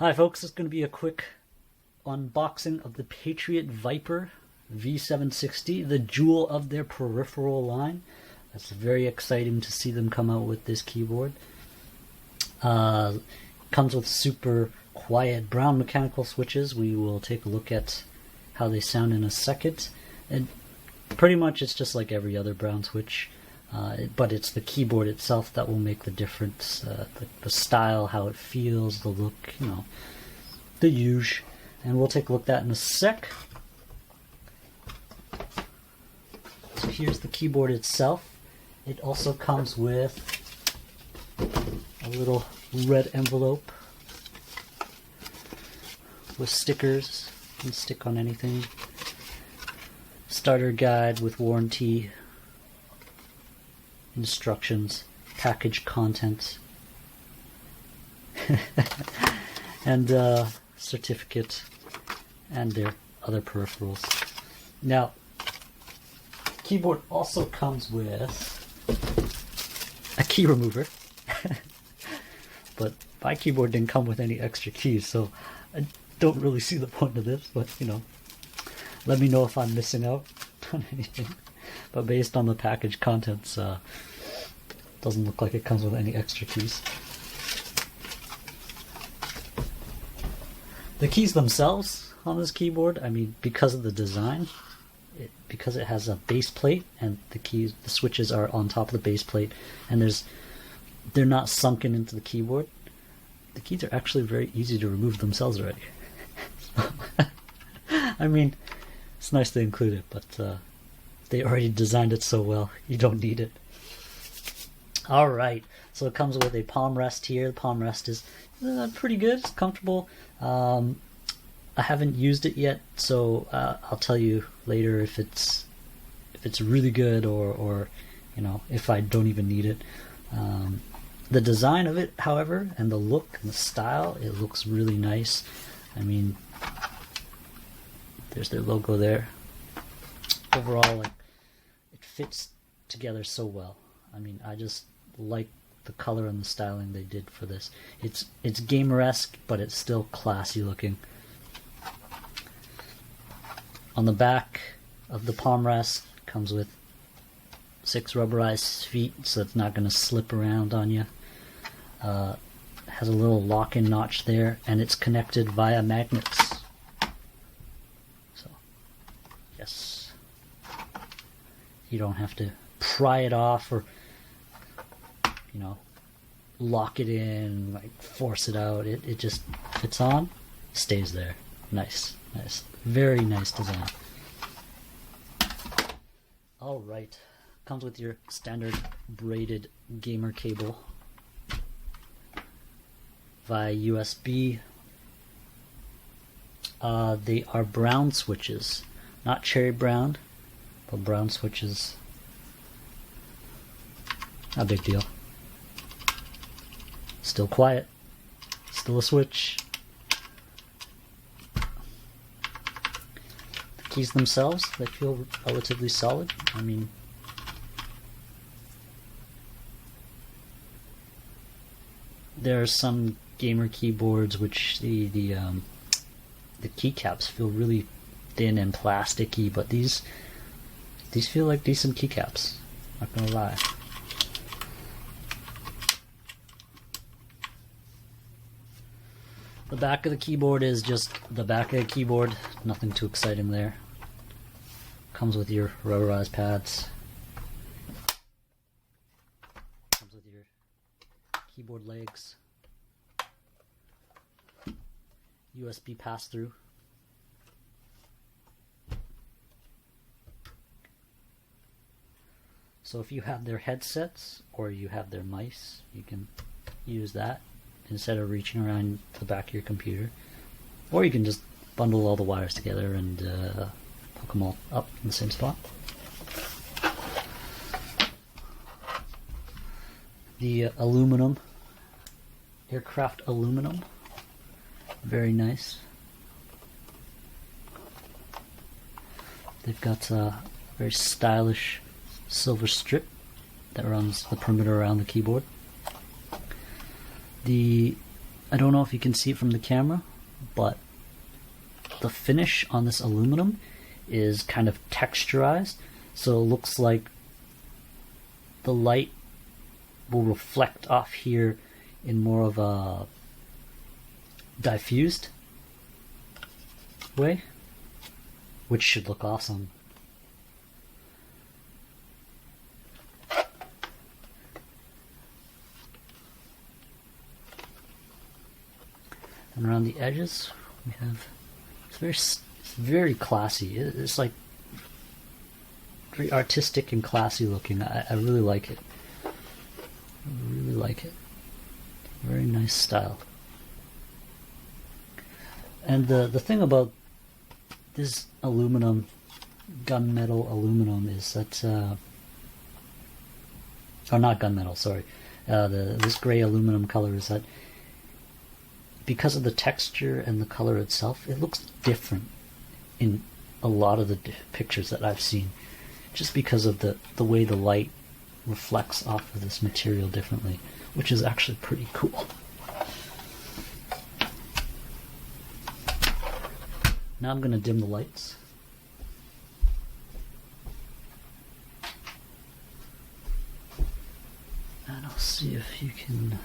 Hi folks, it's going to be a quick unboxing of the Patriot Viper V760, the jewel of their peripheral line. It's very exciting to see them come out with this keyboard. Comes with super quiet brown mechanical switches. We will take a look at how they sound in a second. And pretty much it's just like every other brown switch. But it's the keyboard itself that will make the difference. The style, how it feels, the look, you know, the usual. And we'll take a look at that in a sec. So here's the keyboard itself. It also comes with a little red envelope with stickers. You can stick on anything. Starter guide with warranty, instructions, package contents, and certificate, and their other peripherals. Now, keyboard also comes with a key remover, but my keyboard didn't come with any extra keys, so I don't really see the point of this, but you know, let me know if I'm missing out on anything. But based on the package contents, doesn't look like it comes with any extra keys. The keys themselves on this keyboard, I mean, because of the design, because it has a base plate and the switches are on top of the base plate, and they're not sunken into the keyboard. The keys are actually very easy to remove themselves already. I mean, it's nice to include it, but they already designed it so well, you don't need it. Alright, so it comes with a palm rest here. The palm rest is pretty good, it's comfortable. I haven't used it yet, so I'll tell you later if it's really good or you know, if I don't even need it. The design of it, however, and the look and the style, it looks really nice. I mean, there's their logo there. Overall, like, it fits together so well. I mean, I just like the color and the styling they did for this. It's gamer-esque, but it's still classy looking. On the back of the palm rest comes with 6 rubberized feet, so it's not going to slip around on you. Has a little lock-in notch there, and it's connected via magnets. So, yes, you don't have to pry it off or, you know, lock it in, like force it out. It just fits on, stays there. Nice, nice, very nice design. All right, comes with your standard braided gamer cable via USB. They are brown switches, not cherry brown, but brown switches. Not a big deal. Still quiet. Still a switch. The keys themselves, they feel relatively solid. I mean, there are some gamer keyboards which the keycaps feel really thin and plasticky, but these feel like decent keycaps. Not gonna lie. The back of the keyboard is just the back of the keyboard, nothing too exciting there. Comes with your rubberized pads. Comes with your keyboard legs. USB pass-through. So if you have their headsets or you have their mice, you can use that instead of reaching around the back of your computer. Or you can just bundle all the wires together and hook them all up in the same spot. The aluminum, aircraft aluminum, very nice. They've got a very stylish silver strip that runs the perimeter around the keyboard. The I don't know if you can see it from the camera, but the finish on this aluminum is kind of texturized, so it looks like the light will reflect off here in more of a diffused way, which should look awesome. And around the edges, we have it's very classy. It's like very artistic and classy looking. I really like it. I really like it. Very nice style. And the thing about this aluminum, gunmetal aluminum, is that or not gunmetal, sorry. This gray aluminum color is that because of the texture and the color itself, it looks different in a lot of the pictures that I've seen, just because of the way the light reflects off of this material differently, which is actually pretty cool. Now I'm going to dim the lights. And I'll see if you can...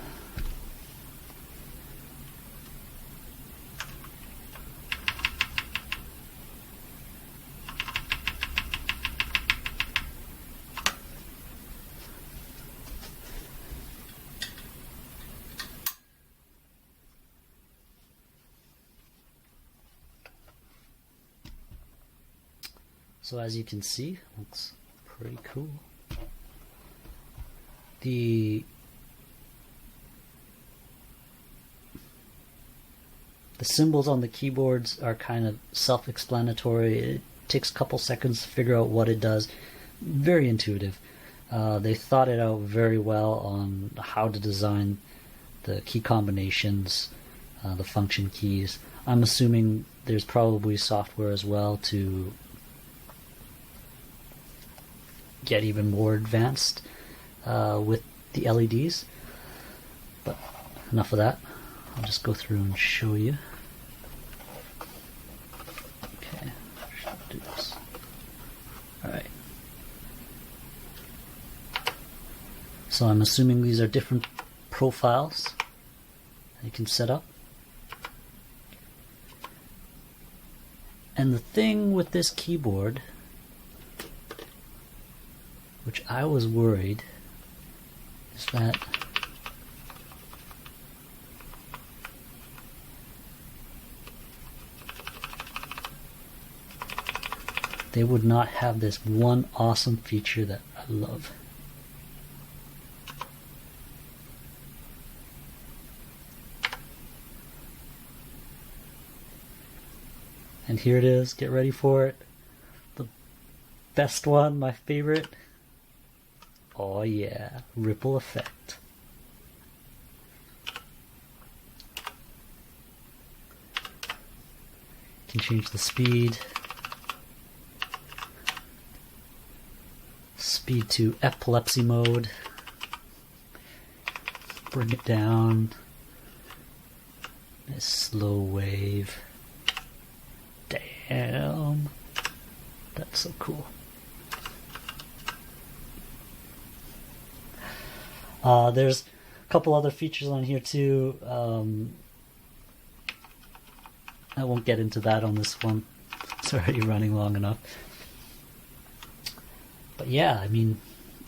So as you can see, looks pretty cool. The symbols on the keyboards are kind of self-explanatory. It takes a couple seconds to figure out what it does. Very intuitive. They thought it out very well on how to design the key combinations, the function keys. I'm assuming there's probably software as well to get even more advanced with the LEDs. But enough of that. I'll just go through and show you. Okay, should do this. Alright. So I'm assuming these are different profiles you can set up. And the thing with this keyboard, which I was worried, is that they would not have this one awesome feature that I love. And here it is, get ready for it. The best one, my favorite. Oh yeah, ripple effect. Can change the speed. Speed to epilepsy mode. Bring it down. Nice slow wave. Damn. That's so cool. There's a couple other features on here too. I won't get into that on this one. It's already running long enough. But yeah, I mean,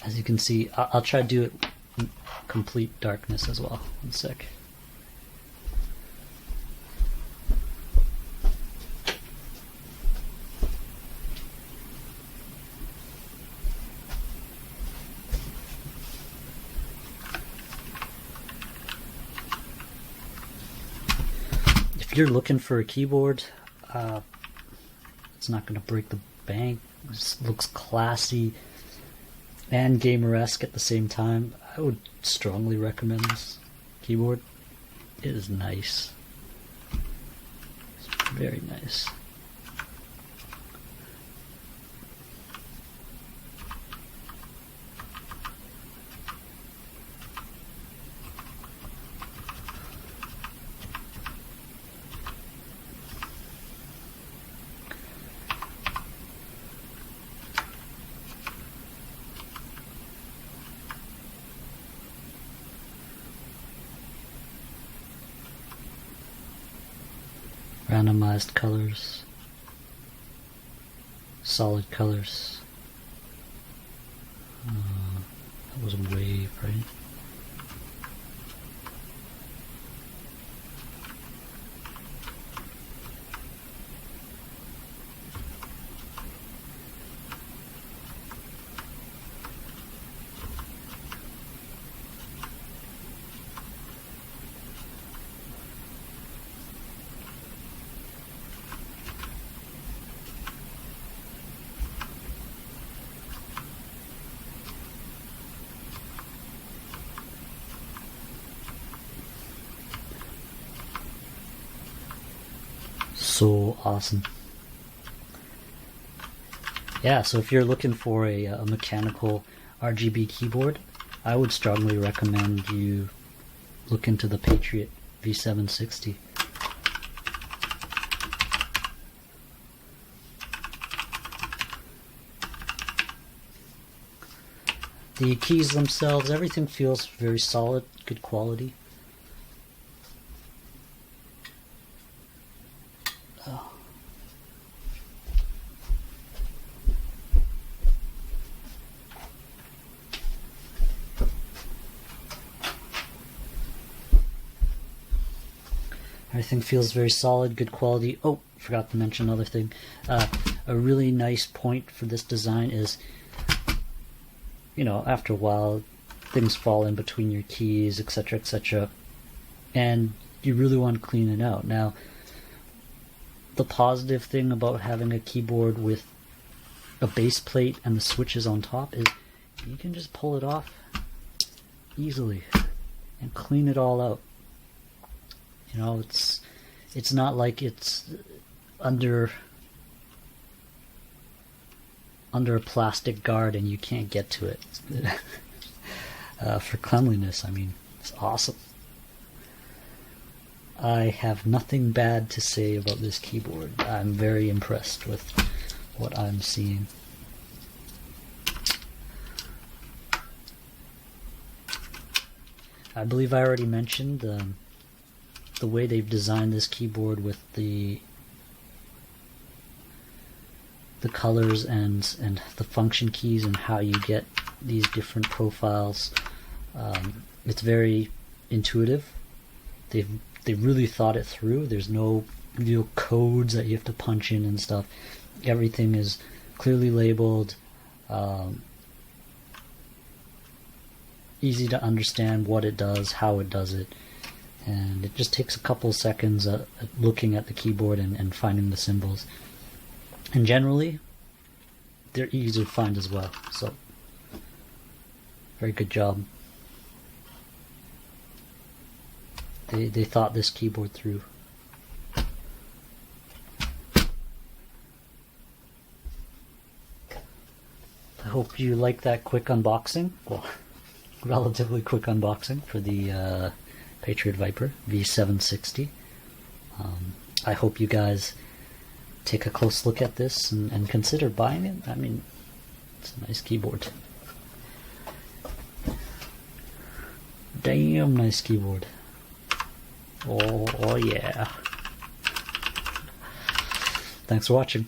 as you can see, I'll try to do it in complete darkness as well. One sec. If you're looking for a keyboard, it's not going to break the bank. It just looks classy and gamer-esque at the same time. I would strongly recommend this keyboard. It is nice. It's very nice. randomized colors, solid colors. That was a wave, right? So awesome. Yeah, so if you're looking for a mechanical RGB keyboard, I would strongly recommend you look into the Patriot V760. The keys themselves, everything feels very solid, good quality. Everything feels very solid, good quality. Oh, forgot to mention another thing. A really nice point for this design is, you know, after a while, things fall in between your keys, etc., etc., and you really want to clean it out. Now, the positive thing about having a keyboard with a base plate and the switches on top is you can just pull it off easily and clean it all out. You know, it's not like it's under a plastic guard and you can't get to it. For cleanliness, I mean, it's awesome. I have nothing bad to say about this keyboard. I'm very impressed with what I'm seeing. I believe I already mentioned the way they've designed this keyboard with the colors and the function keys and how you get these different profiles. It's very intuitive. They really thought it through. There's no real codes that you have to punch in and stuff. Everything is clearly labeled, easy to understand what it does, how it does it, and it just takes a couple seconds at looking at the keyboard and finding the symbols. And generally, they're easy to find as well. So, very good job. They thought this keyboard through. I hope you like that quick unboxing. Well, relatively quick unboxing for the Patriot Viper V760. I hope you guys take a close look at this and consider buying it. I mean, it's a nice keyboard. Damn nice keyboard. Oh yeah. Thanks for watching.